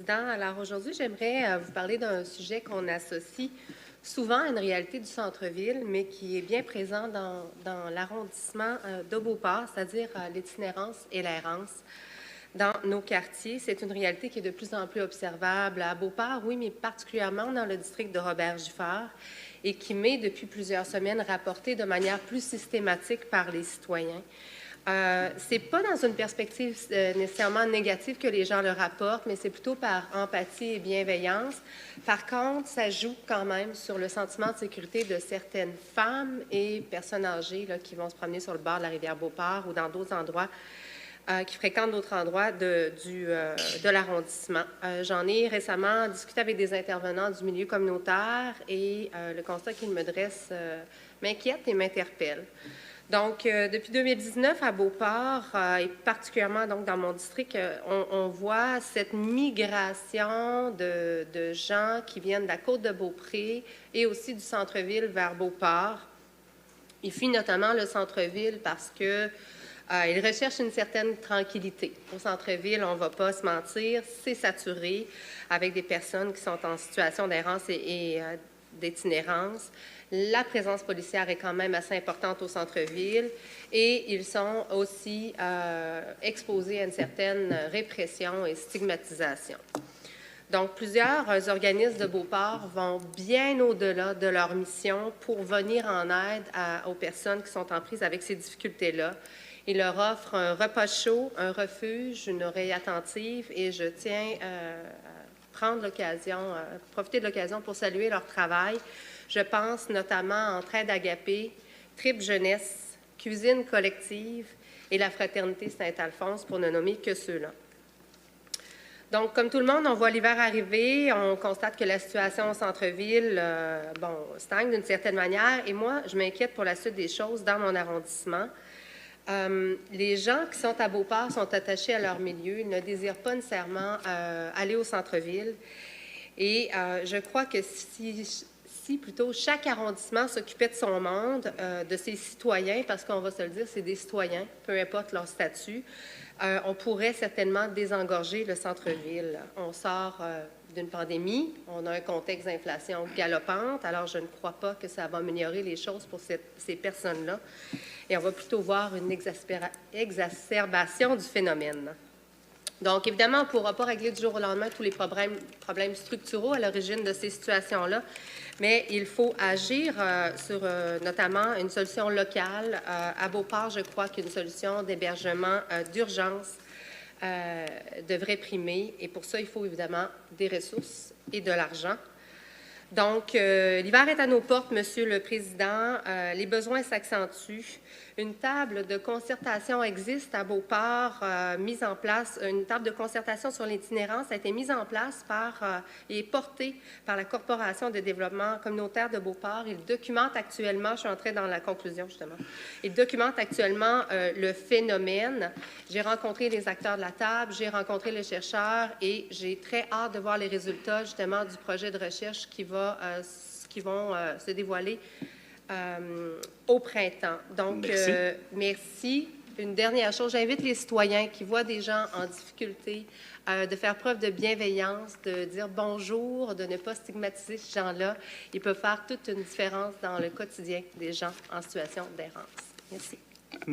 Alors aujourd'hui, j'aimerais vous parler d'un sujet qu'on associe souvent à une réalité du centre-ville, mais qui est bien présent dans l'arrondissement de Beauport, c'est-à-dire l'itinérance et l'errance dans nos quartiers. C'est une réalité qui est de plus en plus observable à Beauport, oui, mais particulièrement dans le district de Robert-Giffard et qui m'est depuis plusieurs semaines rapportée de manière plus systématique par les citoyens. C'est pas dans une perspective nécessairement négative que les gens le rapportent, mais c'est plutôt par empathie et bienveillance. Par contre, ça joue quand même sur le sentiment de sécurité de certaines femmes et personnes âgées là, qui vont se promener sur le bord de la rivière Beauport ou dans d'autres endroits, qui fréquentent d'autres endroits de l'arrondissement. J'en ai récemment discuté avec des intervenants du milieu communautaire et le constat qu'ils me dressent m'inquiète et m'interpelle. Donc, depuis 2019, à Beauport, et particulièrement donc, dans mon district, on voit cette migration de gens qui viennent de la côte de Beaupré et aussi du centre-ville vers Beauport. Ils fuient notamment le centre-ville parce que ils recherchent une certaine tranquillité. Au centre-ville, on ne va pas se mentir, c'est saturé avec des personnes qui sont en situation d'errance et d'itinérance. La présence policière est quand même assez importante au centre-ville et ils sont aussi exposés à une certaine répression et stigmatisation. Donc, plusieurs organismes de Beauport vont bien au-delà de leur mission pour venir en aide aux personnes qui sont en prise avec ces difficultés-là. Ils leur offrent un repas chaud, un refuge, une oreille attentive et je tiens à profiter de l'occasion pour saluer leur travail. Je pense notamment à Entraide Agapé, Trip Jeunesse, Cuisine collective et la Fraternité Saint-Alphonse, pour ne nommer que ceux-là. Donc, comme tout le monde, on voit l'hiver arriver, on constate que la situation au centre-ville stagne d'une certaine manière et moi, je m'inquiète pour la suite des choses dans mon arrondissement. Les gens qui sont à Beauport sont attachés à leur milieu, ils ne désirent pas nécessairement aller au centre-ville. Et je crois que si plutôt chaque arrondissement s'occupait de son monde, de ses citoyens, parce qu'on va se le dire, c'est des citoyens, peu importe leur statut, on pourrait certainement désengorger le centre-ville. On sort d'une pandémie, on a un contexte d'inflation galopante, alors je ne crois pas que ça va améliorer les choses pour ces personnes-là. Et on va plutôt voir une exacerbation du phénomène. Donc, évidemment, on ne pourra pas régler du jour au lendemain tous les problèmes structuraux à l'origine de ces situations-là, mais il faut agir sur notamment une solution locale. À Beauport, je crois qu'une solution d'hébergement d'urgence devrait primer, et pour ça, il faut évidemment des ressources et de l'argent. Donc, l'hiver est à nos portes, Monsieur le Président. Les besoins s'accentuent. Une table de concertation existe à Beauport, mise en place. Une table de concertation sur l'itinérance a été mise en place et portée par la Corporation de développement communautaire de Beauport. Il documente actuellement, je suis entrée dans la conclusion justement, il documente actuellement le phénomène. J'ai rencontré les acteurs de la table, j'ai rencontré les chercheurs et j'ai très hâte de voir les résultats justement du projet de recherche qui vont se dévoiler au printemps. Donc, merci. Une dernière chose, j'invite les citoyens qui voient des gens en difficulté de faire preuve de bienveillance, de dire bonjour, de ne pas stigmatiser ces gens-là. Ils peuvent faire toute une différence dans le quotidien des gens en situation d'errance. Merci.